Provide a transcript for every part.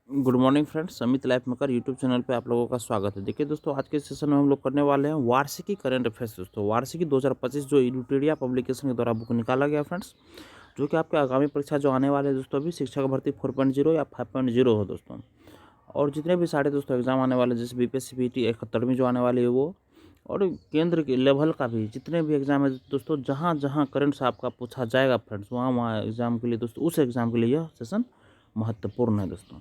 Good morning friends, Amit life maker YouTube channel पे आप लोगों का स्वागत है। देखिए दोस्तों, आज के सेशन में हम लोग करने वाले हैं वार्षिकी करंट अफेयर्स। दोस्तों वार्षिकी 2025 जो इडुटेरिया पब्लिकेशन के द्वारा बुक निकाला गया फ्रेंड्स, जो कि आपके आगामी परीक्षा जो आने वाले हैं दोस्तों, अभी शिक्षक भर्ती 4.0 या 5.0 हो दोस्तों। और जितने भी सारे दोस्तों एग्जाम आने वाले, जैसे बीपीएससी पीटी 71वीं जो आने वाली है वो, और केंद्र के लेवल का भी जितने भी एग्जाम है दोस्तों, जहाँ जहाँ करंट से आपका पूछा जाएगा फ्रेंड्स, वहाँ वहाँ एग्जाम के लिए दोस्तों, उस एग्जाम के लिए यह सेशन महत्वपूर्ण है दोस्तों।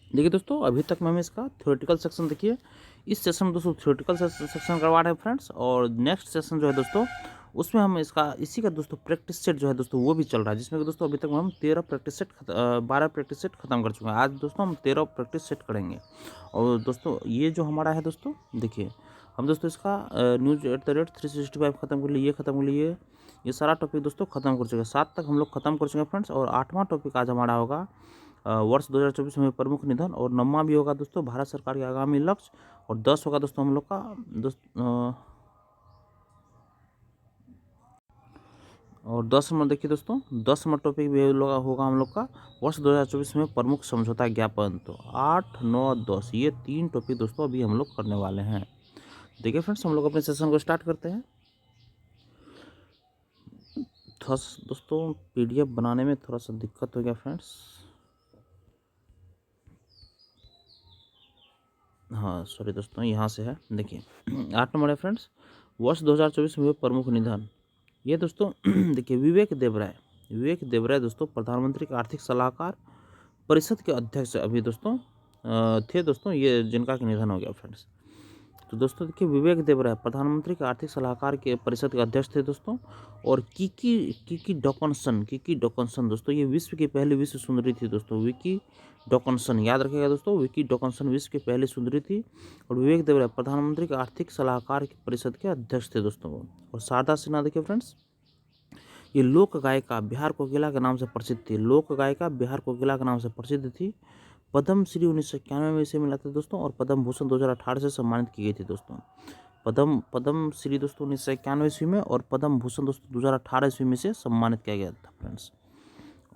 देखिए दोस्तों, अभी तक में हमें इसका थ्योरेटिकल सेक्शन, देखिए इस सेशन में दोस्तों थ्योरेटिकल सेक्शन करवा रहे हैं फ्रेंड्स, और नेक्स्ट सेशन जो है दोस्तों, उसमें हम इसका इसी का दोस्तों प्रैक्टिस सेट जो है दोस्तों वो भी चल रहा है, जिसमें कि दोस्तों अभी तक हम 13 प्रैक्टिस सेट 12 प्रैक्टिस सेट खत्म कर चुके हैं। आज दोस्तों हम 13 प्रैक्टिस सेट करेंगे। और दोस्तों ये जो हमारा है दोस्तों, देखिए हम दोस्तों इसका news@365 खत्म कर लिए, खत्म कर लिए, ये सारा टॉपिक दोस्तों खत्म कर चुके हैं। 7 तक हम लोग खत्म कर चुके हैं फ्रेंड्स, और 8वां टॉपिक आज हमारा होगा वर्ष 2024 में प्रमुख निधन, और 9वां भी होगा दोस्तों भारत सरकार के आगामी लक्ष्य, और 10 होगा दोस्तों हम लोग का और 10 नंबर, देखिए दोस्तों 10 नंबर टॉपिक भी होगा हम लोग का वर्ष 2024 में प्रमुख समझौता ज्ञापन। तो 8, 9, 10 ये 3 टॉपिक दोस्तों अभी हम लोग करने वाले हैं। देखिए फ्रेंड्स, हम लोग अपने सेशन को स्टार्ट करते हैं। थोड़ा सा दोस्तों पीडीएफ बनाने में थोड़ा सा दिक्कत हो गया फ्रेंड्स। हाँ सॉरी दोस्तों, यहाँ से है, देखिए 8 नंबर है फ्रेंड्स, वर्ष 2024 में हुए प्रमुख निधन। ये दोस्तों देखिए विवेक देवराय दोस्तों प्रधानमंत्री के आर्थिक सलाहकार परिषद के अध्यक्ष अभी दोस्तों थे दोस्तों, ये जिनका कि निधन हो गया फ्रेंड्स। तो दोस्तों देखिए विवेक देवराय प्रधानमंत्री के आर्थिक सलाहकार के परिषद के अध्यक्ष थे दोस्तों। और किकी डॉकनसन दोस्तों, ये विश्व की पहली विश्व सुंदरी थी दोस्तों। विकी डॉकनसन, याद रखिएगा दोस्तों, विकी डॉकनसन विश्व की पहली सुंदरी थी। और विवेक देवराय प्रधानमंत्री के आर्थिक सलाहकार के परिषद के अध्यक्ष थे दोस्तों। और शारदा सिन्हा देखिए फ्रेंड्स, ये लोक गायिका बिहार कोकिला के नाम से प्रसिद्ध थी। लोक गायिका बिहार कोकिला के नाम से प्रसिद्ध थी। पद्म श्री 1991 में इसे मिला था दोस्तों, और पद्म भूषण 2018 से सम्मानित की गई थी दोस्तों। पद्म श्री दोस्तों 1991 ईस्वी में, और पद्म भूषण दोस्तों 2018 ईस्वी में से सम्मानित किया गया था फ्रेंड्स।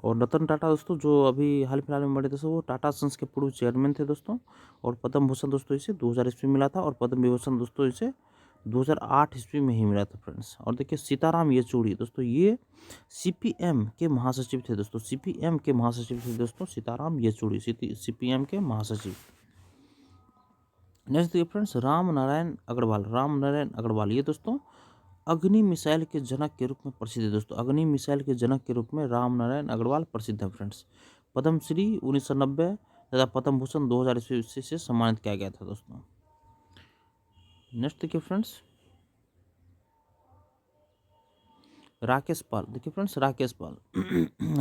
और रतन टाटा दोस्तों, जो अभी हाल फिलहाल में बड़े दोस्तों, वो टाटा सन्स के पूर्व चेयरमैन थे दोस्तों। और पद्म भूषण दोस्तों इसे 2000 ईस्वी में मिला था, और पद्म विभूषण दोस्तों इसे 2008 ईस्वी में ही मिला था फ्रेंड्स। और देखिए सीताराम येचुरी दोस्तों, ये सीपीएम के महासचिव थे दोस्तों। सीपीएम के महासचिव थे दोस्तों सीताराम येचुरी, सीपीएम के महासचिव। नेक्स्ट देखिए फ्रेंड्स, राम नारायण अग्रवाल, ये दोस्तों अग्नि मिसाइल के जनक के रूप में प्रसिद्ध है दोस्तों। अग्नि मिसाइल के जनक के रूप में राम नारायण अग्रवाल प्रसिद्ध है फ्रेंड्स। पद्मश्री 1990 तथा पद्म भूषण 2000 ईस्वी से सम्मानित किया गया था दोस्तों। नेक्स्ट देखिए फ्रेंड्स, राकेश पाल, देखिए फ्रेंड्स राकेश पाल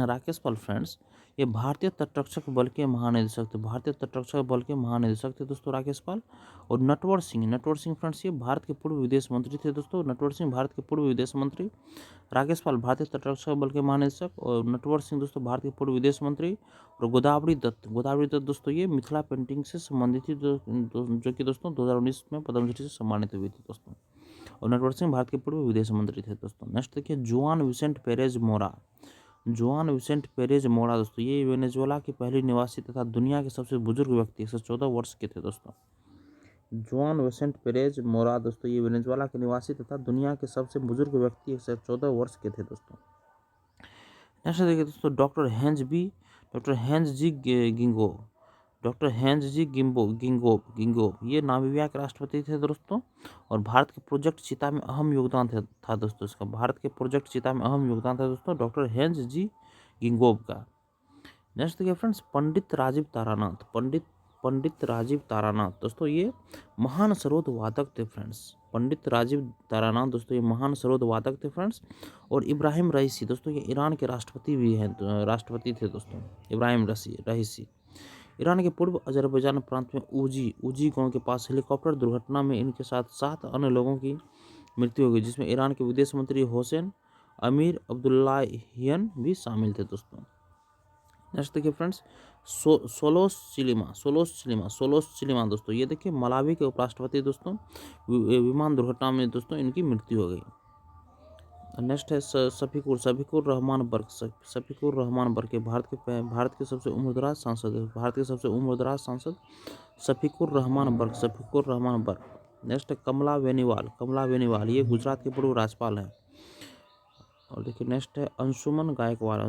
राकेश पाल फ्रेंड्स, ये भारतीय तटरक्षक बल के महानिदेशक थे। भारतीय तटरक्षक बल के महानिदेशक थे दोस्तों राकेश पाल। और नटवर सिंह फ्रेंड्स, ये भारत के पूर्व विदेश मंत्री थे दोस्तों। नटवर सिंह भारत के पूर्व विदेश मंत्री, राकेश पाल भारतीय तटरक्षक बल के महानिदेशक, और नटवर सिंह दोस्तों भारत के पूर्व विदेश मंत्री। और गोदावरी दत्त दोस्तों, ये मिथिला पेंटिंग से संबंधित थी, जो कि दोस्तों 2019 में पद्मश्री से सम्मानित हुई थी दोस्तों। और नटवर सिंह भारत के पूर्व विदेश मंत्री थे दोस्तों। नेक्स्ट देखिए जुआन विसेंट पेरेज मोरा दोस्तों, ये वेनेजुएला की पहली निवासी तथा दुनिया के सबसे बुजुर्ग व्यक्ति 114 वर्ष के थे दोस्तों। जुआन विसेंट पेरेज मोरा दोस्तों, ये वेनेजुएला के निवासी तथा दुनिया के सबसे बुजुर्ग व्यक्ति 114 वर्ष के थे दोस्तों। नेक्स्ट देखिए दोस्तों डॉक्टर हेंज जी गिंगोब, ये नामीबिया के राष्ट्रपति थे दोस्तों। और भारत के प्रोजेक्ट चीता में अहम योगदान था दोस्तों इसका। भारत के प्रोजेक्ट चीता में अहम योगदान था दोस्तों डॉक्टर हेंज जी गिंगोब का। नेक्स्ट देखिए फ्रेंड्स, पंडित राजीव तारानाथ दोस्तों, ये महान सरोद वादक थे फ्रेंड्स। पंडित राजीव तारानाथ दोस्तों, ये महान सरोद वादक थे फ्रेंड्स। और इब्राहिम रईसी दोस्तों, ये ईरान के राष्ट्रपति भी हैं, राष्ट्रपति थे दोस्तों इब्राहिम रईसी। ईरान के पूर्व अजरबैजान प्रांत में उजी गांव के पास हेलीकॉप्टर दुर्घटना में इनके साथ 7 अन्य लोगों की मृत्यु हो गई, जिसमें ईरान के विदेश मंत्री होसेन अमीर अब्दुल्लाहियन भी शामिल थे दोस्तों। नेक्स्ट देखिए फ्रेंड्स, सोलोस चिलिमा दोस्तों, ये देखिए मलावी के उपराष्ट्रपति दोस्तों। विमान दुर्घटना में दोस्तों इनकी मृत्यु हो गई। नेक्स्ट है शफीकुर रहमान बर्क। शफीकुर रहमान बर्क भारत के सबसे उम्रदराज सांसद है। भारत के सबसे उम्रदराज सांसद शफीकुर रहमान बर्क। नेक्स्ट है कमला बेनीवाल ये गुजरात के पूर्व राज्यपाल हैं। और देखिए नेक्स्ट है अंशुमन गायकवाड़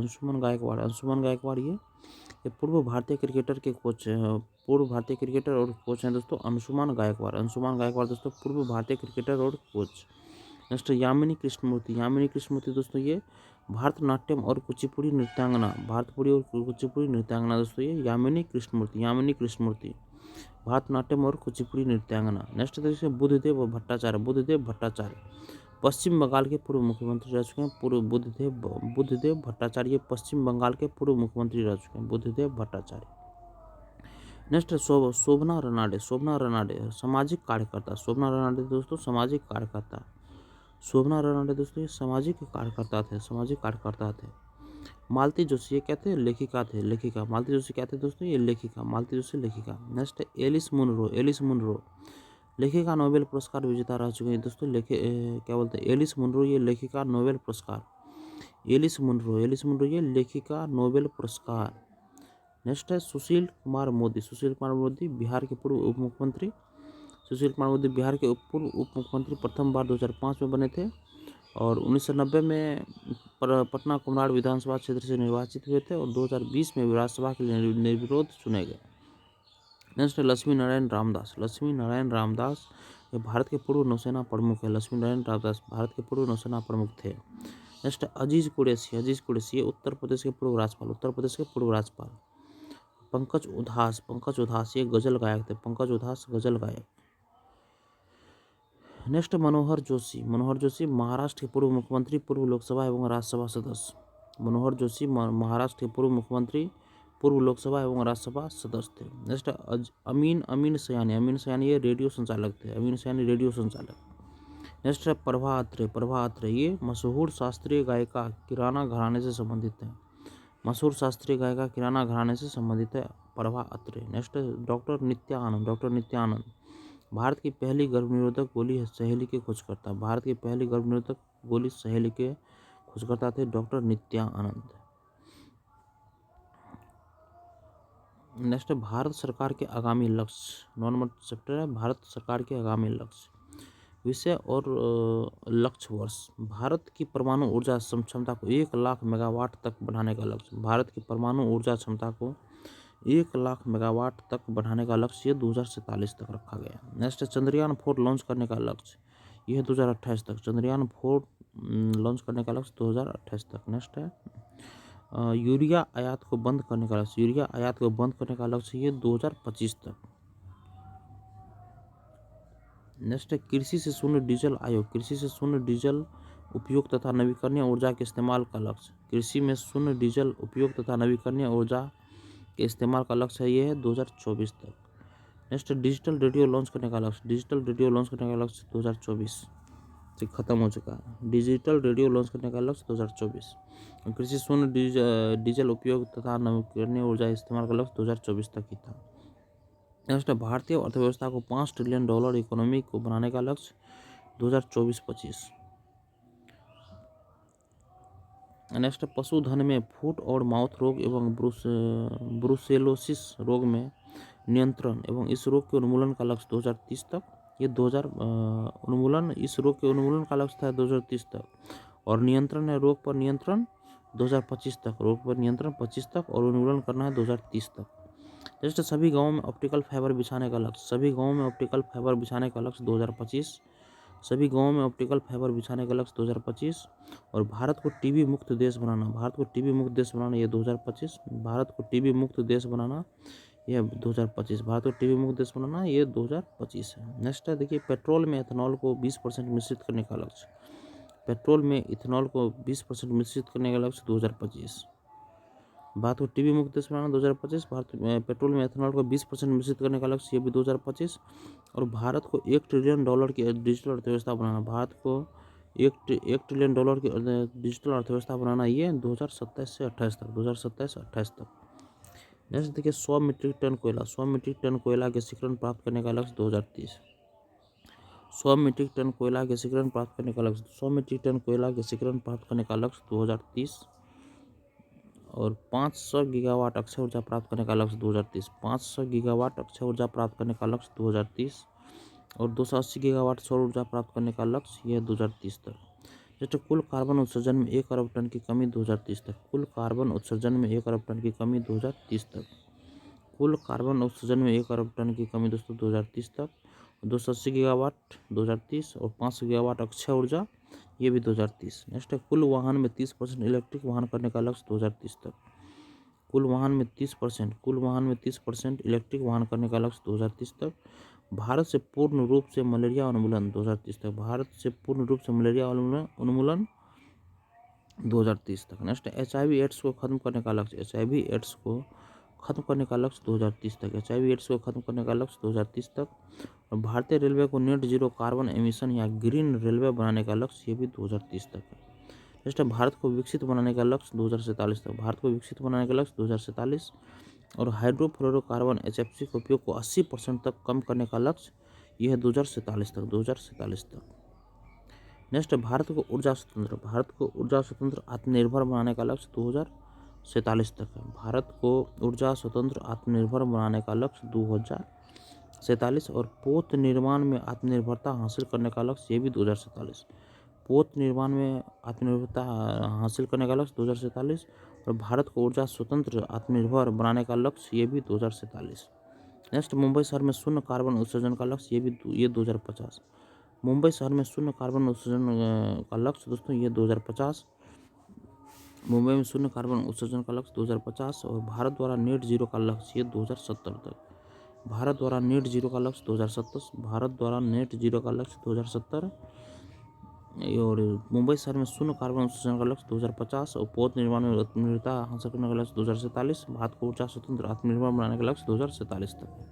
ये पूर्व भारतीय क्रिकेटर के कोच हैं। पूर्व भारतीय क्रिकेटर और कोच हैं दोस्तों अंशुमान गायकवाड़ दोस्तों पूर्व भारतीय क्रिकेटर और कोच। नेक्स्ट यामिनी कृष्णमूर्ति दोस्तों ये भारतनाट्यम और कुचिपुड़ी नृत्यांगना दोस्तों ये यामिनी कृष्णमूर्ति भारतनाट्यम और कुचिपुड़ी नृत्यांगना। नेक्स्ट देखिए बुद्धदेव भट्टाचार्य पश्चिम बंगाल के पूर्व मुख्यमंत्री रह चुके हैं। बुद्धदेव भट्टाचार्य पश्चिम बंगाल के पूर्व मुख्यमंत्री रह चुके हैं बुद्धदेव भट्टाचार्य। नेक्स्ट शोभना रनाडे सामाजिक कार्यकर्ता। शोभना रनाडे दोस्तों सामाजिक कार्यकर्ता थे। मालती जोशी ये क्या थे? लेखिका थे। मालती जोशी क्या थे दोस्तों? ये लेखिका। नेक्स्ट एलिस मुनरो लेखिका नोबेल पुरस्कार विजेता रह चुके हैं दोस्तों। क्या बोलते हैं एलिस मुनरो ये लेखिका नोबेल पुरस्कार। एलिस मुनरो ये लेखिका नोबेल पुरस्कार। नेक्स्ट है सुशील कुमार मोदी बिहार के पूर्व उप मुख्यमंत्री। प्रथम बार 2005 में बने थे और 1990 में पटना कुम्हरार विधानसभा क्षेत्र से निर्वाचित हुए थे और 2020 में राज्यसभा के लिए निर्विरोध चुने गए। नेक्स्ट है लक्ष्मी नारायण रामदास ये भारत के पूर्व नौसेना प्रमुख है। भारत के पूर्व नौसेना प्रमुख थे। नेक्स्ट है अजीज कुरैशी ये उत्तर प्रदेश के पूर्व राज्यपाल। पंकज उधास ये गजल गायक थे। नेक्स्ट मनोहर जोशी महाराष्ट्र के पूर्व मुख्यमंत्री, पूर्व लोकसभा एवं राज्यसभा सदस्य। महाराष्ट्र के पूर्व मुख्यमंत्री, पूर्व लोकसभा एवं राज्यसभा सदस्य थे। नेक्स्ट अमीन सयानी ये रेडियो संचालक थे। नेक्स्ट है प्रभा अत्रे ये मशहूर शास्त्रीय गायिका किराना घराने से संबंधित है। प्रभा अत्रे। नेक्स्ट है डॉक्टर नित्यानंद भारत की पहली गर्भनिरोधक गोली सहेली के खोजकर्ता थे डॉक्टर नित्यानंद। नेक्स्ट भारत सरकार के आगामी लक्ष्य 9 नंबर चैप्टर है भारत सरकार के आगामी लक्ष्य। विषय और लक्ष्य वर्ष भारत की परमाणु ऊर्जा क्षमता को 1 लाख मेगावाट तक बढ़ाने का लक्ष्य। भारत की परमाणु ऊर्जा क्षमता को 1 लाख मेगावाट तक बढ़ाने का लक्ष्य ये 2047 तक रखा गया। नेक्स्ट चंद्रयान 4 लॉन्च करने का लक्ष्य यह 2028 तक। चंद्रयान 4 लॉन्च करने का लक्ष्य 2028 तक। नेक्स्ट है यूरिया आयात को बंद करने का लक्ष्य ये 2025 तक। नेक्स्ट है कृषि से शून्य डीजल उपयोग तथा नवीकरणीय ऊर्जा के इस्तेमाल का लक्ष्य। कृषि में शून्य डीजल उपयोग तथा नवीकरणीय ऊर्जा के इस्तेमाल का लक्ष्य है ये है 2024 तक। नेक्स्ट डिजिटल रेडियो लॉन्च करने का लक्ष्य 2024 से खत्म हो चुका है। डिजिटल रेडियो लॉन्च करने का लक्ष्य 2024। कृषि शून्य डीजल उपयोग तथा नवीकरणीय ऊर्जा इस्तेमाल का लक्ष्य 2024 तक ही था। नेक्स्ट भारतीय अर्थव्यवस्था को $5 ट्रिलियन इकोनॉमी को बनाने का लक्ष्य 2024-25। नेक्स्ट पशुधन में फुट और माउथ रोग एवं ब्रुसेलोसिस रोग में नियंत्रण एवं इस रोग के उन्मूलन का लक्ष्य 2030 तक। ये इस रोग के उन्मूलन का लक्ष्य था 2030 तक और नियंत्रण है रोग पर नियंत्रण 2025 तक। और उन्मूलन करना है 2030 तक। जैसे सभी गाँवों में ऑप्टिकल फाइबर बिछाने का लक्ष्य 2025। और भारत को टीबी मुक्त देश बनाना ये 2025। भारत को टीबी मुक्त देश बनाना ये 2025 है। नेक्स्ट है देखिए पेट्रोल में इथेनॉल को 20% मिश्रित करने का लक्ष्य 2025। भारत को टीबी मुक्त देश बनाना 2025। भारत में पेट्रोल में इथेनॉल को 20% मिश्रित करने का लक्ष्य ये भी 2025। और भारत को $1 ट्रिलियन की डिजिटल अर्थव्यवस्था बनाना $1 ट्रिलियन की डिजिटल अर्थव्यवस्था बनाना ये 2027 से 28 तक। नेक्स्ट देखिए 100 मीट्रिक टन कोयला गैसीकरण प्राप्त करने का लक्ष्य 2030। 100 मीट्रिक टन कोयला गैसीकरण प्राप्त करने का लक्ष्य 100 मीट्रिक टन कोयला गैसीकरण प्राप्त करने का लक्ष्य 2030 और 500 गीगावाट अक्षय ऊर्जा प्राप्त करने का लक्ष्य 2030 500 गीगावाट अक्षय ऊर्जा प्राप्त करने का लक्ष्य 2030 और 280 गीगावाट सौर ऊर्जा प्राप्त करने का लक्ष्य यह 2030 तक। जैसे कुल कार्बन उत्सर्जन में 1 अरब टन की कमी 2030 तक। कुल कार्बन उत्सर्जन में 1 अरब टन की कमी 2030 तक। कुल कार्बन उत्सर्जन में 1 अरब टन की कमी दोस्तों 2030 तक। 280 गीगावाट 2030 और 500 गीगावाट अक्षय ऊर्जा ये भी 2030। नेक्स्ट है कुल वाहन में 30% इलेक्ट्रिक वाहन करने का लक्ष्य 2030 तक। कुल वाहन में 30% इलेक्ट्रिक वाहन करने का लक्ष्य 2030 तक। भारत से पूर्ण रूप से मलेरिया उन्मूलन 2030 तक। भारत से पूर्ण रूप से मलेरिया उन्मूलन 2030 तक। नेक्स्ट HIV एड्स को खत्म करने का लक्ष्य HIV एड्स को खत्म करने का लक्ष्य 2030 तक। HIV एड्स को खत्म करने का लक्ष्य 2030 तक। और भारतीय रेलवे को नेट जीरो कार्बन एमिशन या ग्रीन रेलवे बनाने का लक्ष्य ये भी 2030 तक है। नेक्स्ट भारत को विकसित बनाने का लक्ष्य 2047 तक। भारत को विकसित बनाने का लक्ष्य 2047 और हाइड्रोफ्लोरोकार्बन HFC के उपयोग को 80% तक कम करने का लक्ष्य यह है 2047 तक। नेक्स्ट भारत को ऊर्जा स्वतंत्र आत्मनिर्भर बनाने का लक्ष्य 2047 तक है। भारत को ऊर्जा स्वतंत्र आत्मनिर्भर बनाने का लक्ष्य 2047 और पोत निर्माण में आत्मनिर्भरता हासिल करने का लक्ष्य ये भी 2047। पोत निर्माण में आत्मनिर्भरता हासिल करने का लक्ष्य 2047 और भारत को ऊर्जा स्वतंत्र आत्मनिर्भर बनाने का लक्ष्य ये भी 2047। नेक्स्ट मुंबई शहर में शून्य कार्बन उत्सर्जन का लक्ष्य ये 2050। मुंबई शहर में शून्य कार्बन उत्सर्जन का लक्ष्य दोस्तों ये 2050। मुंबई में शून्य कार्बन उत्सर्जन का लक्ष्य 2050 और भारत द्वारा नेट जीरो का लक्ष्य ये 2070 तक। भारत द्वारा नेट जीरो का लक्ष्य 2070। भारत द्वारा नेट जीरो का लक्ष्य 2070 और मुंबई शहर में शून्य कार्बन उत्सर्जन का लक्ष्य 2050 और पोत निर्माण में आत्मनिर्भरता हासिल करने का लक्ष्य 2047। भारत को ऊर्जा स्वतंत्र आत्मनिर्भर बनाने का लक्ष्य 2047 तक है।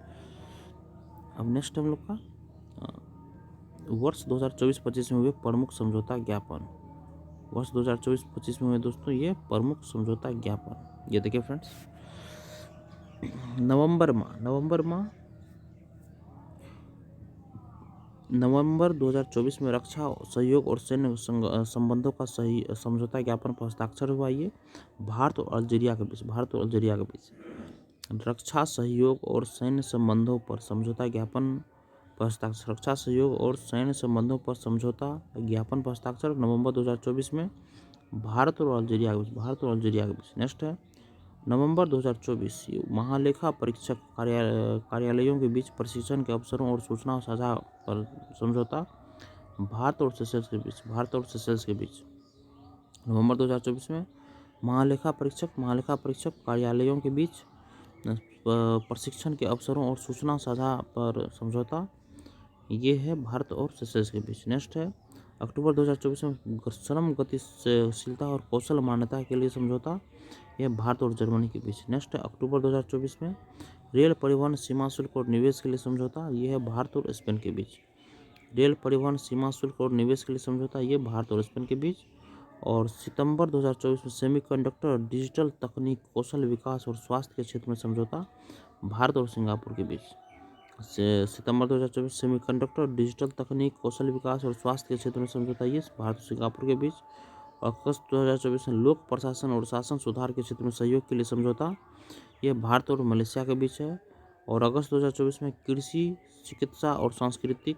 अब नेक्स्ट हम लोग का वर्ष 2024-25 में हुए प्रमुख समझौता ज्ञापन। वर्ष 2024-25 में हुए दोस्तों ये प्रमुख समझौता ज्ञापन ये देखिए फ्रेंड्स। नवंबर 2024 में रक्षा सहयोग और सैन्य संबंधों का सही समझौता ज्ञापन पर हस्ताक्षर हुआ। ये भारत और अल्जीरिया के बीच रक्षा सहयोग और सैन्य संबंधों पर समझौता ज्ञापन पर हस्ताक्षर। रक्षा सहयोग और सैन्य संबंधों पर समझौता ज्ञापन पर हस्ताक्षर नवंबर 2024 में भारत और अल्जीरिया के बीच। नेक्स्ट है नवंबर 2024 महालेखा परीक्षक कार्यालयों के बीच प्रशिक्षण के अवसरों और सूचना साझा पर समझौता भारत और सेशल्स के बीच। नवंबर 2024 में महालेखा परीक्षक कार्यालयों के बीच प्रशिक्षण के अवसरों और सूचना साझा पर समझौता ये है भारत और सेशल्स के बीच। नेक्स्ट है अक्टूबर 2024 में श्रम गतिशीलता और कौशल मान्यता के लिए समझौता यह भारत और जर्मनी के बीच। नेक्स्ट है अक्टूबर 2024 में रेल परिवहन सीमा शुल्क और निवेश के लिए समझौता यह है भारत और स्पेन के बीच। रेल परिवहन सीमा शुल्क और निवेश के लिए समझौता ये भारत और स्पेन के बीच। और सितंबर 2024 में सेमीकंडक्टर डिजिटल तकनीक कौशल विकास और स्वास्थ्य के क्षेत्र में समझौता भारत और सिंगापुर के बीच। सितंबर 2024 सेमीकंडक्टर डिजिटल तकनीक कौशल विकास और स्वास्थ्य के क्षेत्र में समझौता ये भारत और सिंगापुर के बीच। अगस्त 2024 में लोक प्रशासन और शासन सुधार के क्षेत्र में सहयोग के लिए समझौता यह भारत और मलेशिया के बीच है। और अगस्त 2024 में कृषि चिकित्सा और सांस्कृतिक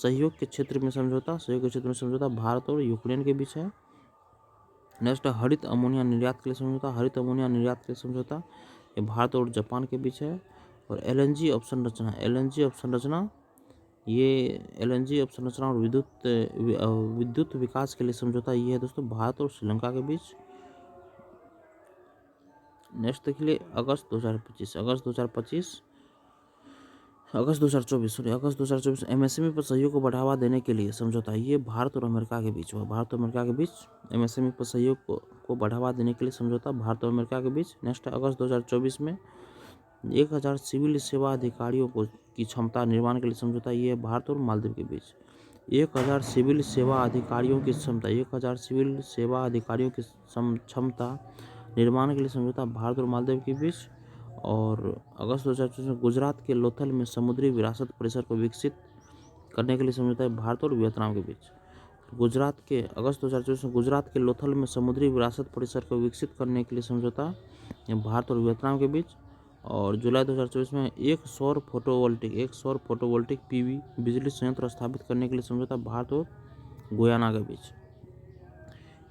सहयोग के क्षेत्र में समझौता भारत और यूक्रेन के बीच है। नेक्स्ट हरित अमोनिया निर्यात के लिए समझौता ये भारत और जापान के बीच है। और LNG अवसंरचना और विद्युत विकास के लिए समझौता ये है दोस्तों भारत और श्रीलंका के बीच। नेक्स्ट देख लिए अगस्त 2024 MSME पर सहयोग को बढ़ावा देने के लिए समझौता ये भारत और अमेरिका के बीच हुआ। MSME पर सहयोग को बढ़ावा देने के लिए समझौता भारत और अमेरिका के बीच। नेक्स्ट अगस्त 2024 में 1000 सिविल सेवा अधिकारियों की क्षमता निर्माण के लिए समझौता ये भारत और मालदीव के बीच। 1000 सिविल सेवा अधिकारियों की क्षमता निर्माण के लिए समझौता भारत और मालदीव के बीच। और अगस्त 2024 में गुजरात के लोथल में समुद्री विरासत परिसर को विकसित करने के लिए समझौता है भारत और वियतनाम के बीच। गुजरात के अगस्त 2024 में गुजरात के लोथल में समुद्री विरासत परिसर को विकसित करने के लिए समझौता भारत और वियतनाम के बीच। और जुलाई 2024 में एक सौर फोटोवोल्टिक पीवी बिजली संयंत्र स्थापित करने के लिए समझौता भारत और गुयाना के बीच।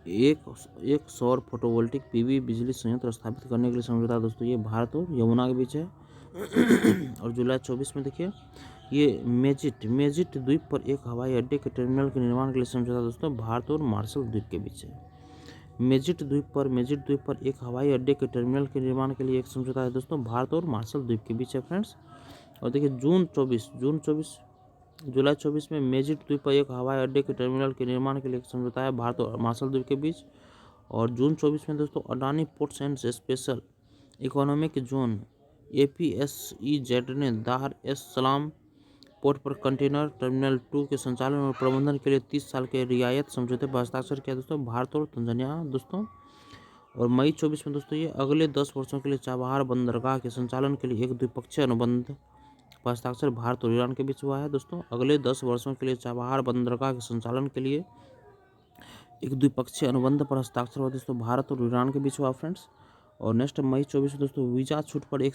एक सौर फोटोवोल्टिक पीवी बिजली संयंत्र स्थापित करने के लिए समझौता दोस्तों ये भारत और यमुना के बीच है। और जुलाई 24 में देखिए ये मेजिट द्वीप पर एक हवाई अड्डे के टर्मिनल के निर्माण के लिए समझौता दोस्तों भारत और मार्शल द्वीप के बीच है। मेजिट द्वीप पर एक हवाई अड्डे के टर्मिनल के निर्माण के लिए एक समझौता है दोस्तों भारत और मार्शल द्वीप के बीच है फ्रेंड्स। और देखिए जुलाई 24 में मेजिट द्वीप पर एक हवाई अड्डे के टर्मिनल के निर्माण के लिए एक समझौता है भारत और मार्शल द्वीप के बीच। और जून 24 में दोस्तों Adani ports and special economic zone APSEZ ने दार एस सलाम पोर्ट पर कंटेनर टर्मिनल 2 के संचालन और प्रबंधन के लिए 30 साल के रियायत समझौते पर हस्ताक्षर किया दोस्तों भारत और तंजानिया दोस्तों। और मई 24 में दोस्तों ये अगले 10 वर्षों के लिए चाबहार बंदरगाह के संचालन के लिए एक द्विपक्षीय अनुबंध पर हस्ताक्षर भारत और ईरान के बीच हुआ है दोस्तों। अगले 10 वर्षों के लिए चाबहार बंदरगाह के संचालन के लिए एक द्विपक्षीय अनुबंध पर हस्ताक्षर हुआ दोस्तों भारत और ईरान के बीच हुआ फ्रेंड्स। और नेक्स्ट मई 24 में दोस्तों वीजा छूट पर एक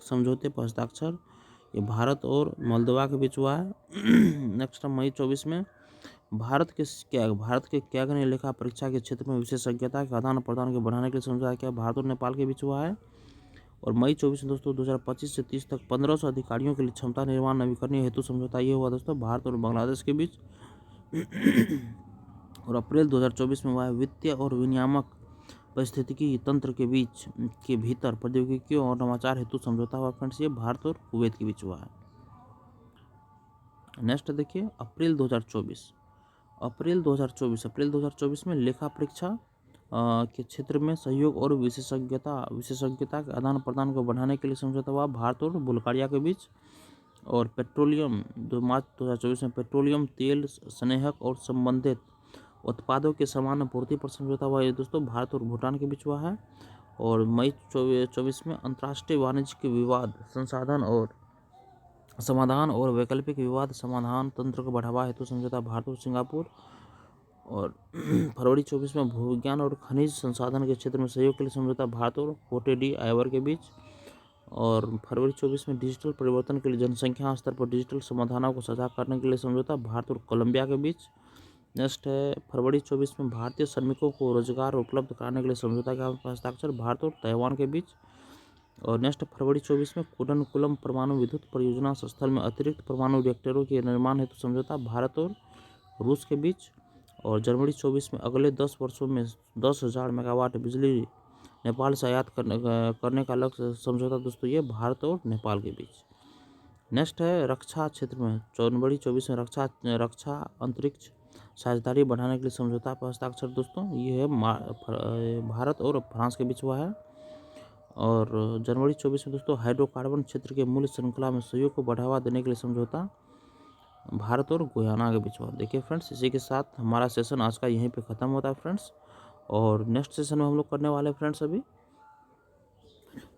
समझौते पर हस्ताक्षर ये भारत और मोल्दोवा के बीच हुआ है। नेक्स्ट मई 24 में भारत के कैग ने लेखा परीक्षा के क्षेत्र में विशेषज्ञता के आदान प्रदान के बढ़ाने के लिए समझौता किया भारत और नेपाल के बीच हुआ है। और मई 24 में दोस्तों 2025 से 30 तक 1500 अधिकारियों के लिए क्षमता निर्माण नवीकरणीय हेतु समझौता ये हुआ दोस्तों भारत और बांग्लादेश के बीच। और अप्रैल 2024 में हुआ है वित्तीय और विनियामक पारिस्थितिकी तंत्र के भीतर प्रौद्योगिकियों और नवाचार हेतु समझौता हुआ फ्रेंड्स ये भारत और कुवैत के बीच हुआ है। नेक्स्ट देखिए अप्रैल 2024 में लेखा परीक्षा के क्षेत्र में सहयोग और विशेषज्ञता के आदान प्रदान को बढ़ाने के लिए समझौता हुआ भारत और बुल्गारिया के बीच। और मार्च 2024 में पेट्रोलियम तेल स्नेहक और संबंधित उत्पादों के समान आपूर्ति पर समझौता हुआ ये दोस्तों भारत और भूटान के बीच हुआ है। और मई 24 में अंतर्राष्ट्रीय वाणिज्य विवाद समाधान और वैकल्पिक विवाद समाधान तंत्र को बढ़ावा हेतु समझौता भारत और सिंगापुर। और फरवरी 24 में भूविज्ञान और खनिज संसाधन के क्षेत्र में सहयोग के लिए समझौता भारत और कोटे डी आइवर के बीच। और फरवरी 24 में डिजिटल परिवर्तन के लिए जनसंख्या स्तर पर डिजिटल समाधानों को साझा करने के लिए समझौता भारत और कोलंबिया के बीच। नेक्स्ट है फरवरी 24 में भारतीय श्रमिकों को रोजगार उपलब्ध कराने के लिए समझौता का हस्ताक्षर भारत और ताइवान के बीच। और नेक्स्ट फरवरी 24 में कुडनकुलम परमाणु विद्युत परियोजना स्थल में अतिरिक्त परमाणु रिएक्टरों के निर्माण हेतु समझौता भारत और रूस के बीच। और जनवरी 24 में अगले 10 वर्षों में 10,000 मेगावाट बिजली नेपाल से आयात करने का लक्ष्य समझौता दोस्तों ये भारत और नेपाल के बीच। नेक्स्ट है रक्षा क्षेत्र में जनवरी 24 में रक्षा अंतरिक्ष साझेदारी बढ़ाने के लिए समझौता पर हस्ताक्षर दोस्तों ये है भारत और फ्रांस के बीच हुआ है। और जनवरी 24 में दोस्तों हाइड्रोकार्बन क्षेत्र के मूल्य श्रृंखला में सहयोग को बढ़ावा देने के लिए समझौता भारत और गुयाना के बीच हुआ। देखिए फ्रेंड्स इसी के साथ हमारा सेशन आज का यहीं पे ख़त्म होता है फ्रेंड्स। और नेक्स्ट सेशन में हम लोग करने वाले हैं फ्रेंड्स अभी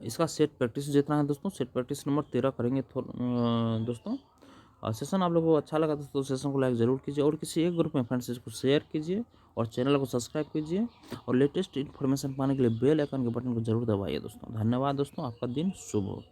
इसका सेट प्रैक्टिस जितना है दोस्तों सेट प्रैक्टिस नंबर 13 करेंगे दोस्तों। और सेशन आप लोगों को अच्छा लगा दोस्तों सेशन को लाइक ज़रूर कीजिए और किसी एक ग्रुप में फ्रेंड्स इसको शेयर कीजिए और चैनल को सब्सक्राइब कीजिए और लेटेस्ट इन्फॉर्मेशन पाने के लिए बेल आइकन के बटन को जरूर दबाइए दोस्तों। धन्यवाद दोस्तों, आपका दिन शुभ हो।